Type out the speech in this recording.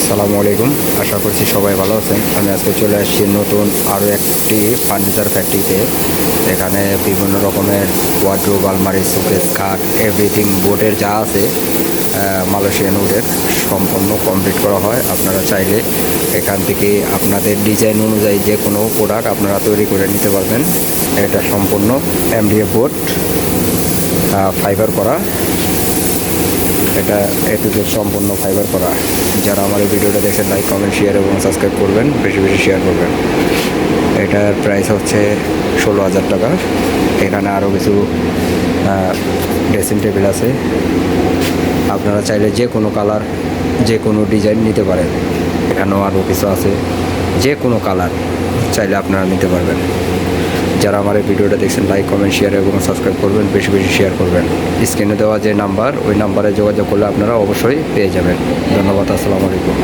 আসসালামু আলাইকুম। আশা করছি সবাই ভালো আছেন। আমি আজকে চলে আসছি নতুন আরও একটি ফার্নিচার ফ্যাক্টরিতে। এখানে বিভিন্ন রকমের ওয়ার্ডরোব, আলমারি, শোকেস, খাট, এভরিথিং বোর্ডের যা আছে মালয়েশিয়ান উডের সম্পূর্ণ কমপ্লিট করা হয়। আপনারা চাইলে এখান থেকে আপনাদের ডিজাইন অনুযায়ী যে কোনো প্রোডাক্ট আপনারা তৈরি করে নিতে পারবেন। এটা সম্পূর্ণ এমডিএফ বোর্ড, ফাইবার করা। এটা এ টু জেড সম্পূর্ণ ফাইবার করা। যারা আমার এই ভিডিওটা দেখেন, লাইক, কমেন্ট, শেয়ার এবং সাবস্ক্রাইব করবেন, বেশি বেশি শেয়ার করবেন। এটার প্রাইস হচ্ছে 16,000 টাকা। এখানে আরও কিছু ড্রেসিং টেবিল আছে। আপনারা চাইলে যে কোনো কালার, যে কোনো ডিজাইন নিতে পারেন। এখানেও আরও কিছু আছে, যে কোনো কালার চাইলে আপনারা নিতে পারবেন। যারা আমার এই ভিডিওটা দেখছেন, লাইক, কমেন্ট, শেয়ার এবং সাবস্ক্রাইব করবেন, বেশি বেশি শেয়ার করবেন। স্ক্রিনে দেওয়া যে নাম্বার, ওই নাম্বারে যোগাযোগ করলে আপনারা অবশ্যই পেয়ে যাবেন। ধন্যবাদ। আসসালামু আলাইকুম।